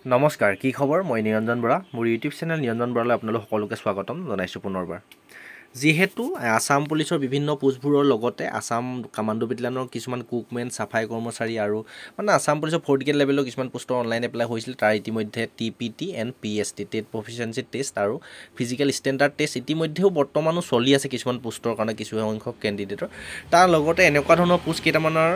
নমস্কাৰ কি খবৰ মই নিৰঞ্জন বৰা মোৰ ইউটিউব চেনেল নিৰঞ্জন বৰালৈ আপোনালোক সকলোকে স্বাগতম জনাইছোঁ পুনৰবাৰ যিহেতু আসাম পুলিচৰ বিভিন্ন পোষ্টবোৰৰ লগতে আসাম কামাণ্ডো বেটেলিয়নৰ কিছুমান কুকমেন সাফাই কৰ্মচাৰী আৰু মানে আসাম পুলিচৰ 4th গ্ৰেড লেভেলৰ কিছুমান পোষ্টৰ অনলাইন এপ্লাই হৈছিল তাৰ ইতিমধ্যে TPT and PST TET proficiency test আৰু ফিজিকেল ষ্টেণ্ডাৰ্ড টেষ্ট ইতিমধ্যেও বৰ্তমানো চলি আছে কিছুমান পোষ্টৰ কাৰণে কিছু সংখ্যক কেণ্ডিডেটৰ তাৰ লগতে এনেকুৱা ধৰণৰ পোষ্ট কেইটামানৰ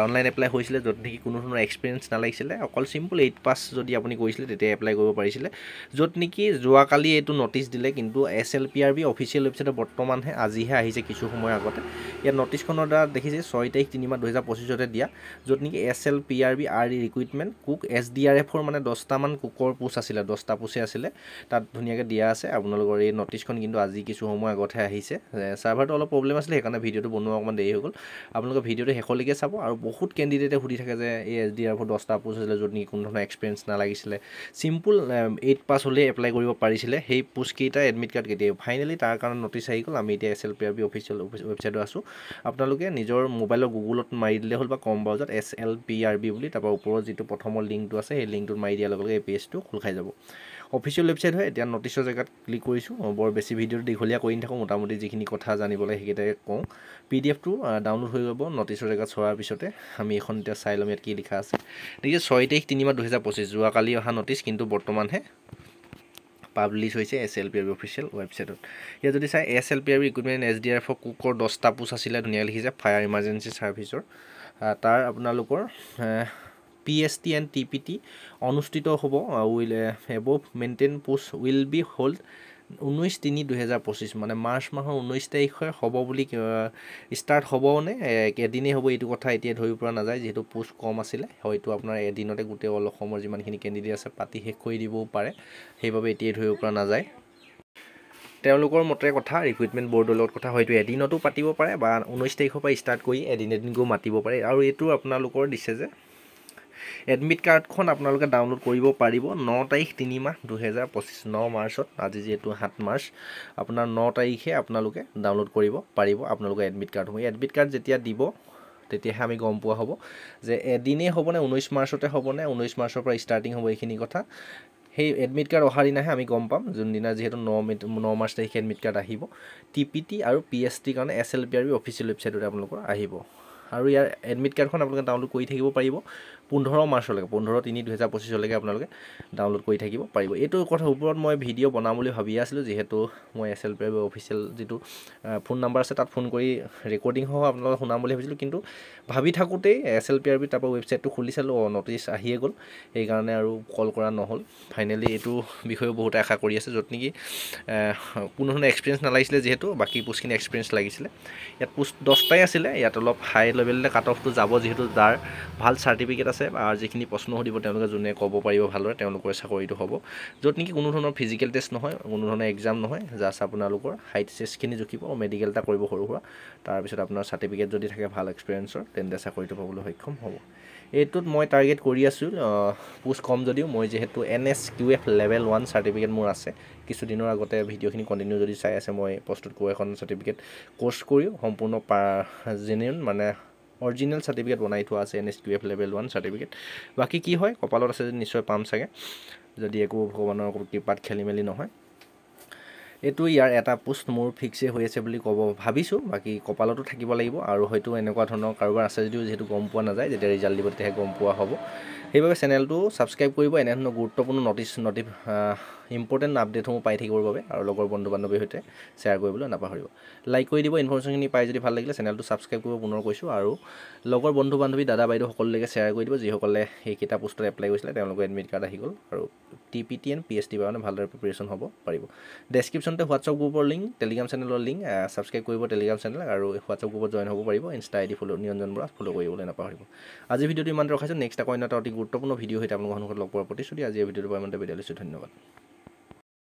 অনলাইন এপ্লাই হৈছিলে য'ত নেকি কোনো ধৰণৰ এক্সপিৰিয়েঞ্চ নালাগিছিলে অকল চিম্পল 8 পাছ যদি আপুনি কৰিছিলে তেতিয়া এপ্লাই কৰিব পাৰিছিলে য'ত নেকি যোৱাকালি এইটো নটিচ দিলে কিন্তু SLPRB অফিচিয়েল ৱেবছাইটত বৰ্তমানহে আজিহে আহিছে কিছু সময় আগতে ইয়াত নটিচখনৰ দ্বাৰা দেখিছে 6 তাৰিখ 3 মাহ 2025 দিয়া য'ত নেকি SLPRB RE ৰিক্ৰুইটমেণ্ট কুক SDRFৰ মানে 10টা মান কুকৰ পোষ্ট আছিলে 10টা পোষ্টে আছিলে তাত ধুনীয়াকৈ দিয়া আছে আপোনালোকৰ এই নটিচখন কিন্তু আজি কিছু সময় আগতহে আহিছে সাৰ্ভাৰটো অলপ প্ৰব্লেম আছিলে সেইকাৰণে ভিডিঅ'টো বনোৱা অকণমান দেৰি হৈ গ'ল আপোনালোকে ভিডিঅ'টো শেষলৈকে চাব আৰু বহুত কেণ্ডিডেটে সুধি থাকে যে এই SDRFৰ 10টা পোষ্ট আছিলে য'ত নেকি কোনো ধৰণৰ এক্সপিৰিয়েঞ্চ নালাগিছিলে চিম্পল 8 পাছ হ'লে এপ্লাই কৰিব পাৰিছিলে সেই পোষ্টকেইটা এডমিট কাৰ্ড কেতিয়া ফাইনেলি তাৰ কাৰণে নটিচ আহি গ'ল আমি এতিয়া SLPRB অফিচিয়েল ৱেবছাইটত আছোঁ আপোনালোকে নিজৰ মোবাইলৰ গুগলত মাৰি দিলে হ'ল বা কম ব্ৰাউজাৰত SLPRB বুলি তাৰপৰা ওপৰত যিটো প্ৰথমৰ লিংকটো আছে সেই লিংকটোত মাৰি দিয়াৰ লগে লগে এই পেজটো খোল খাই যাব অফিচিয়েল ৱেবছাইট হয় এতিয়া নটিচৰ জেগাত ক্লিক কৰিছোঁ বৰ বেছি ভিডিঅ'টো দীঘলীয়া কৰি নাথাকোঁ মোটামুটি যিখিনি কথা জানিবলৈ সেইকেইটাই কওঁ PDF টো ডাউনলোড হৈ যাব নটিচৰ জেগাত চোৱাৰ পিছতে আমি এখন এতিয়া চাই ল'ম ইয়াত কি লিখা আছে দেখিছে 6 তাৰিখ 3 মাহ 2025 যোৱাকালি অহা নটিচ কিন্তু বৰ্তমানহে পাব্লিছ হৈছে SLPRB অফিচিয়েল ৱেবছাইটত ইয়াত যদি চাই SLPRB ৰিক্ৰুইটমেণ্ট SDRFৰ কুকৰ 10টা পোষ্ট আছিলে ধুনীয়া লিখিছে ফায়াৰ ইমাৰ্জেঞ্চি ছাৰ্ভিচৰ তাৰ আপোনালোকৰ PST এণ্ড TPT অনুষ্ঠিত হ'ব will above maintain post will be hold 19/3/2025 মানে মাৰ্চ মাহৰ 19 তাৰিখে হ'ব বুলি ষ্টাৰ্ট হ'বনে এদিনেই হ'ব এইটো কথা এতিয়া ধৰিব পৰা নাযায় যিহেতু পোষ্ট কম আছিলে হয়তো আপোনাৰ এদিনতে গোটেই অল অসমৰ যিমানখিনি কেণ্ডিডেট আছে পাতি শেষ কৰি দিবও পাৰে সেইবাবে এতিয়াই ধৰিব পৰা নাযায় তেওঁলোকৰ মতে কথা ৰিক্ৰুইটমেণ্ট বৰ্ডৰ লগত কথা হয়তো এদিনতো পাতিব পাৰে বা 19 তাৰিখৰ পৰা ষ্টাৰ্ট কৰি এদিনকৈ মাতিব পাৰে আৰু এইটো আপোনালোকৰ দিছে যে এডমিট কাৰ্ডখন আপোনালোকে ডাউনলোড কৰিব পাৰিব 9 তাৰিখ 3 মাহ 2025 9 মাৰ্চত আজি যিহেতু 7 মাৰ্চ আপোনাৰ 9 তাৰিখে আপোনালোকে ডাউনলোড কৰিব পাৰিব আপোনালোকৰ এডমিট কাৰ্ডসমূহ এডমিট কাৰ্ড যেতিয়া দিব তেতিয়াহে আমি গম পোৱা হ'ব যে এদিনেই হ'বনে 19 মাৰ্চতে হ'বনে 19 মাৰ্চৰ পৰা ষ্টাৰ্টিং হ'ব এইখিনি কথা সেই এডমিট কাৰ্ড অহাৰ দিনাহে আমি গম পাম যোনদিনা যিহেতু 9 মাৰ্চ তাৰিখে এডমিট কাৰ্ড আহিব TPT আৰু PST কাৰণে SLPRB অফিচিয়েল ৱেবছাইটতে আপোনালোকৰ আহিব আৰু ইয়াৰ এডমিট কাৰ্ডখন আপোনালোকে ডাউনলোড কৰি থাকিব পাৰিব 15 মাৰ্চলৈকে 15/3/2025 আপোনালোকে ডাউনলোড কৰি থাকিব পাৰিব এইটো কথাৰ ওপৰত মই ভিডিঅ' বনাম বুলি ভাবি আছিলোঁ যিহেতু মই SLPRB অফিচিয়েল যিটো ফোন নাম্বাৰ আছে তাত ফোন কৰি ৰেকৰ্ডিং সহ আপোনালোকক শুনাম বুলি ভাবিছিলোঁ কিন্তু ভাবি থাকোঁতেই SLPRB তাৰপৰা ৱেবছাইটটো খুলি চালোঁ নটিচ আহিয়ে গ'ল সেইকাৰণে আৰু কল কৰা নহ'ল ফাইনেলি এইটো বিষয়েও বহুতে আশা কৰি আছে য'ত নেকি কোনো ধৰণৰ এক্সপিৰিয়েঞ্চ নালাগিছিলে যিহেতু বাকী পোষ্টখিনি এক্সপিৰিয়েঞ্চ লাগিছিলে ইয়াত পোষ্ট 10টাই আছিলে ইয়াত অলপ হাই লেভেললৈ কাট অফটো যাব যিহেতু যাৰ ভাল চাৰ্টিফিকেট আছে আৰু যিখিনি প্ৰশ্ন সুধিব তেওঁলোকে যোনে ক'ব পাৰিব ভালদৰে তেওঁলোকৰ চাকৰিটো হ'ব য'ত নেকি কোনো ধৰণৰ ফিজিকেল টেষ্ট নহয় কোনো ধৰণৰ এক্সাম নহয় জাষ্ট আপোনালোকৰ হাইট চেষ্টখিনি জুখিব মেডিকেল এটা কৰিব সৰু সুৰা তাৰপিছত আপোনাৰ চাৰ্টিফিকেট যদি থাকে ভাল এক্সপিৰিয়েঞ্চৰ তেন্তে চাকৰিটো পাবলৈ সক্ষম হ'ব এইটোত মই টাৰ্গেট কৰি আছোঁ পোষ্ট কম যদিও মই যিহেতু NSQF লেভেল 1 চাৰ্টিফিকেট মোৰ আছে কিছুদিনৰ আগতে ভিডিঅ'খিনি কণ্টিনিউ যদি চাই আছে মই প্ৰস্তুত কৰোঁ এখন চাৰ্টিফিকেট কোৰ্চ কৰিও সম্পূৰ্ণ জেনুইন মানে অৰিজিনেল চাৰ্টিফিকেট বনাই থোৱা আছে NSQF লেভেল 1 চাৰ্টিফিকেট বাকী কি হয় কপালত আছে যদি নিশ্চয় পাম চাগে যদি একো ভগৱানৰ কৃপাত খেলি মেলি নহয় এইটো ইয়াৰ এটা পোষ্ট মোৰ ফিক্সে হৈ আছে বুলি ক'ব ভাবিছোঁ বাকী কপালতো থাকিব লাগিব আৰু হয়তো এনেকুৱা ধৰণৰ কাৰোবাৰ আছে যদিও যিহেতু গম পোৱা নাযায় যেতিয়া ৰিজাল্ট দিব তেতিয়াহে গম পোৱা হ'ব সেইবাবে চেনেলটো ছাবস্ক্ৰাইব কৰিব এনেধৰণৰ গুৰুত্বপূৰ্ণ ইম্পৰ্টেণ্ট আপডেটসমূহ পাই থাকিবৰ বাবে আৰু লগৰ বন্ধু বান্ধৱীৰ সৈতে শ্বেয়াৰ কৰিবলৈ নাপাহৰিব লাইক কৰি দিব ইনফৰমেশ্যনখিনি পাই যদি ভাল লাগিলে চেনেলটো ছাবস্ক্ৰাইব কৰিব পুনৰ কৈছোঁ আৰু লগৰ বন্ধু বান্ধৱী দাদা বাইদেউ সকলোলৈকে শ্বেয়াৰ কৰি দিব যিসকলে সেইকেইটা পোষ্টত এপ্লাই কৰিছিলে তেওঁলোকৰ এডমিট কাৰ্ড আহি গ'ল আৰু TPT এণ্ড PST কাৰণে ভালদৰে প্ৰিপেৰেশ্যন হ'ব পাৰিব ডেছক্ৰিপশ্যনতে হোৱাটছআপ গ্ৰুপৰ লিংক টেলিগ্ৰাম চেনেলৰ লিংক ছাবস্ক্ৰাইব কৰিব টেলিগ্ৰাম চেনেল আৰু হোৱাটছআপ গ্ৰুপত জইন হ'ব পাৰিব Insta ID follow' Niranjan Bora follow' কৰিবলৈ নাপাহৰিব আজি ভিডিঅ'টো ইমানতে ৰখাইছোঁ নেক্সট আকৌ অন্য এটা অতি গুৰুত্বপূৰ্ণ ভিডিঅ' সৈতে আপোনালোকৰ সন্মুখত লগ পোৱাৰ প্ৰতিশ্ৰুতি আজি এই ভিডিঅ'টোৰ পৰা ইমানতে বিদায় লৈছোঁ ধন্যবাদ